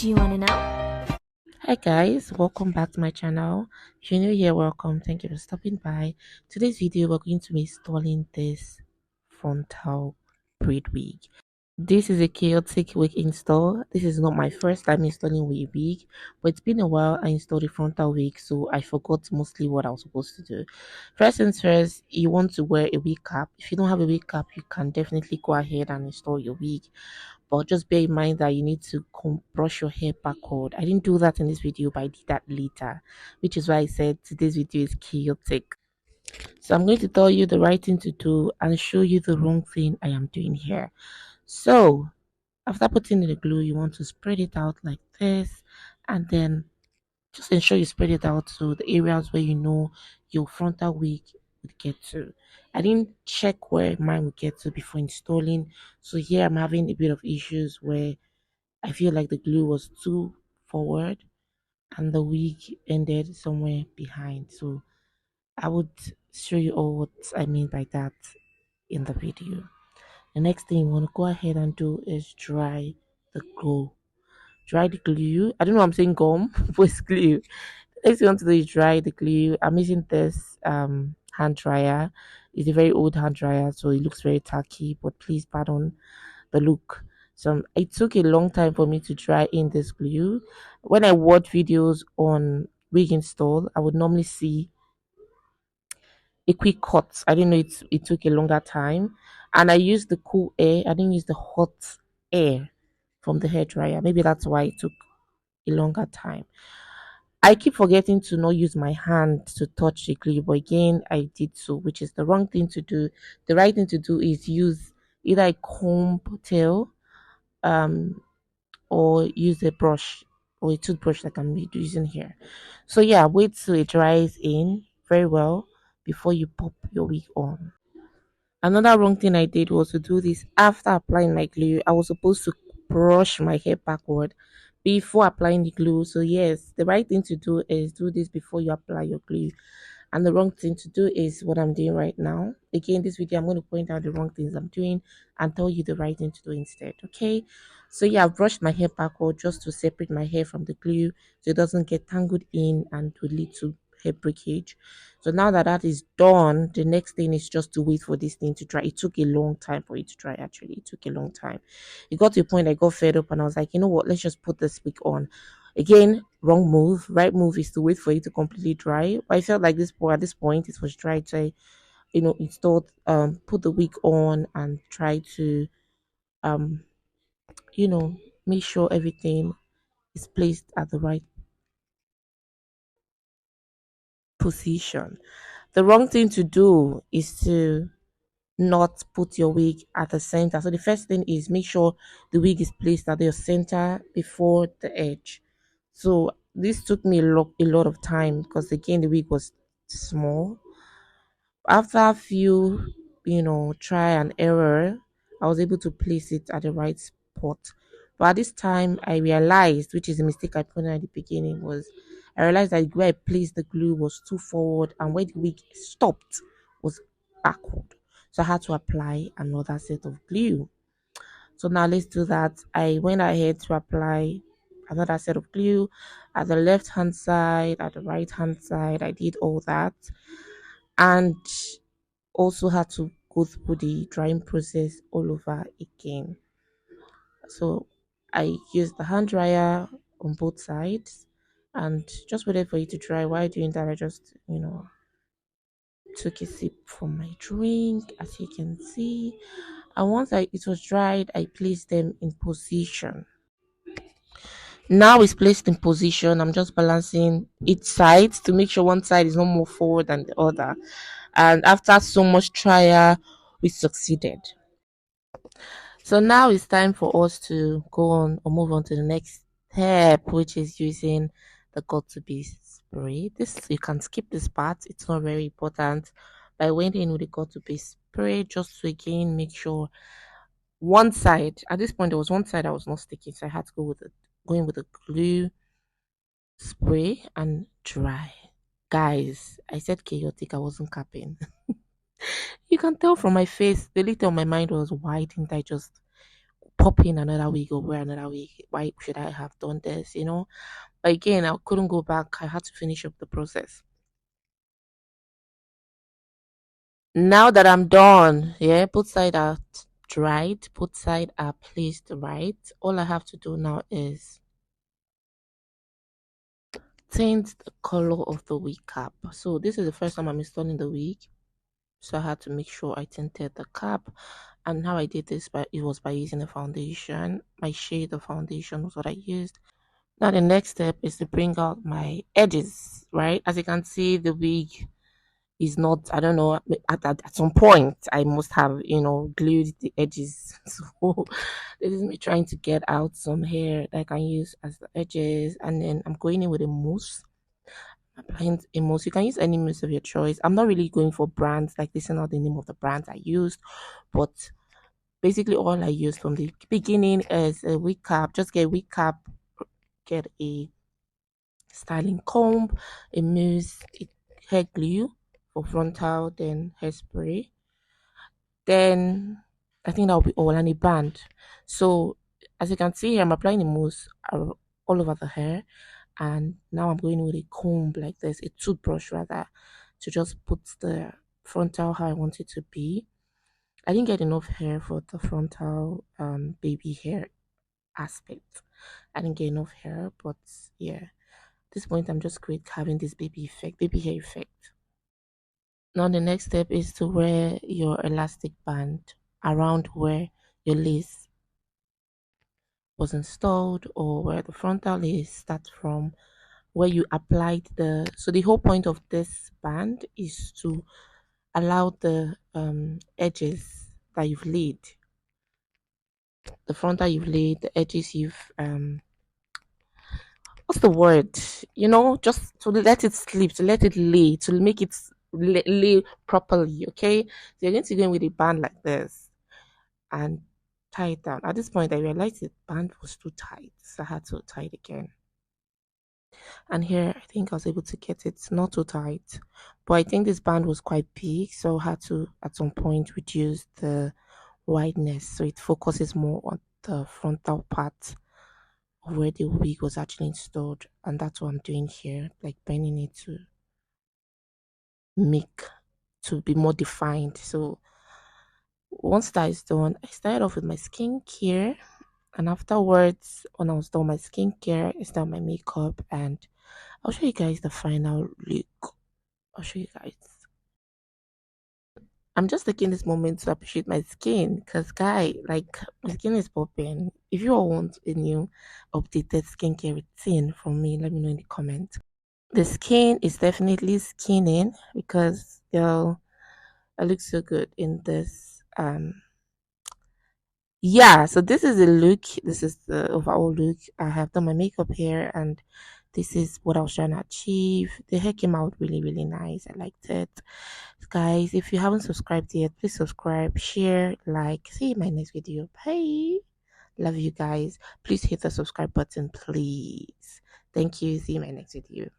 Do you want to know? Hi guys, welcome back to my channel. If you're new here, welcome. Thank you for stopping by. Today's video, we're going to be installing this frontal braid wig. This is a chaotic wig install. This is not my first time installing a wig, but it's been a while I installed a frontal wig, so I forgot mostly what I was supposed to do. First things first, you want to wear a wig cap. If you don't have a wig cap, you can definitely go ahead and install your wig, but just bear in mind that you need to brush your hair backward. I didn't do that in this video, but I did that later, which is why I said today's video is chaotic. So I'm going to tell you the right thing to do and show you the wrong thing I am doing here. So after putting in the glue, you want to spread it out like this, and then just ensure you spread it out to the areas where you know your frontal wig would get to. I didn't check where mine would get to before installing, so here I'm having a bit of issues where I feel like the glue was too forward and the wig ended somewhere behind. So I would show you all what I mean by that in the video. The next thing you want to go ahead and do is dry the glue. Dry the glue. I don't know, I'm saying gum, but it's glue. Next thing you want to do is dry the glue. I'm using this hand dryer. It's a very old hand dryer, so it looks very tacky, but please pardon the look. So it took a long time for me to dry in this glue. When I watch videos on wig install, I would normally see a quick cut. I didn't know it took a longer time. And I used the cool air. I didn't use the hot air from the hair dryer. Maybe that's why it took a longer time. I keep forgetting to not use my hand to touch the glue, but again, I did so, which is the wrong thing to do. The right thing to do is use either a comb tail, um, or use a brush or a toothbrush like I'm using here. So yeah, wait till it dries in very well before you pop your wig on. Another wrong thing I did was to do this after applying my glue. I was supposed to brush my hair backward before applying the glue. So yes, the right thing to do is do this before you apply your glue. And the wrong thing to do is what I'm doing right now. Again, this video I'm going to point out the wrong things I'm doing and tell you the right thing to do instead. Okay. So yeah, I've brushed my hair backward just to separate my hair from the glue so it doesn't get tangled in and to lead to hair breakage. So now that that is done, the next thing is just to wait for this thing to dry. It took a long time for it to dry, actually. It took a long time. It got to a point I got fed up and I was like, you know what, let's just put this wig on. Again, wrong move. Right move is to wait for it to completely dry. But I felt like this at this point it was dry. So I, installed put the wig on and try to um you know make sure everything is placed at the right position. The wrong thing to do is to not put your wig at the center. So the first thing is make sure the wig is placed at your center before the edge. So this took me a lot of time because again the wig was small. After a few, try and error, I was able to place it at the right spot. But at this time, I realized, which is a mistake I put in at the beginning, was I realized that where I placed the glue was too forward and where the wig stopped was backward. So I had to apply another set of glue. So now let's do that. I went ahead to apply another set of glue at the left hand side, at the right hand side. I did all that. And also had to go through the drying process all over again. So I used the hand dryer on both sides and just waited for it to dry. While doing that, I just, took a sip from my drink, as you can see. And once it was dried, I placed them in position. Now it's placed in position. I'm just balancing each side to make sure one side is not more forward than the other. And after so much trial, we succeeded. So now it's time for us to go on or move on to the next step, which is using the got to be spray. This you can skip this part, it's not very important. But I went in with the got to be spray just to again make sure one side at this point there was one side I was not sticking, so I had to go in with the glue spray and dry. Guys, I said chaotic, I wasn't capping. You can tell from my face, the little on my mind was why didn't I just pop in another wig or wear another wig. Why should I have done this? You know, but again, I couldn't go back. I had to finish up the process. Now that I'm done, yeah, both side are dried, both side are placed right. All I have to do now is tint the color of the wig cap. So this is the first time I'm installing the wig, so I had to make sure I tinted the cap. And how I did this, but it was by using a foundation. My shade of foundation was what I used. Now the next step is to bring out my edges, right? As you can see, the wig is not, I don't know, at some point I must have, glued the edges. So this is me trying to get out some hair that I can use as the edges. And then I'm going in with a mousse. Applying a mousse. You can use any mousse of your choice. I'm not really going for brands, like this is not the name of the brands I used, but basically all I used from the beginning is a wig cap. Just get a wig cap, get a styling comb, a mousse, a hair glue for frontal, then hairspray. Then I think that will be all, and a band. So as you can see here, I'm applying the mousse all over the hair, and now I'm going with a comb like this, a toothbrush rather, to just put the frontal how I want it to be. I didn't get enough hair for the frontal baby hair aspect. I didn't get enough hair, but yeah, at this point I'm just great having this baby hair effect. Now the next step is to wear your elastic band around where your lace was installed, or where the frontal lace starts from, where you applied the. So the whole point of this band is to allow the edges that you've laid, the frontal you've laid, the edges you've what's the word? Just to let it sleep, to let it lay, to make it lay properly. Okay, so you're going to go in with a band like this and tie it down. At this point, I realized the band was too tight, so I had to tie it again. And here, I think I was able to get it not too tight, but I think this band was quite big, so I had to at some point reduce the wideness so it focuses more on the frontal part of where the wig was actually installed. And that's what I'm doing here, like bending it to make to be more defined. So once that is done, I started off with my skincare, and afterwards, when I was done my skincare, I started my makeup, and I'll show you guys the final look. I'll show you guys. I'm just taking this moment to appreciate my skin, because guy, like, my skin is popping. If you all want a new updated skincare routine from me, let me know in the comments. The skin is definitely skinning, because girl, I look so good in this. Yeah, so this is the look. This is the overall look. I have done my makeup here, and this is what I was trying to achieve. The hair came out really, really nice. I liked it. Guys, if you haven't subscribed yet, please subscribe, share, like. See you in my next video. Bye. Love you guys. Please hit the subscribe button, please. Thank you. See you in my next video.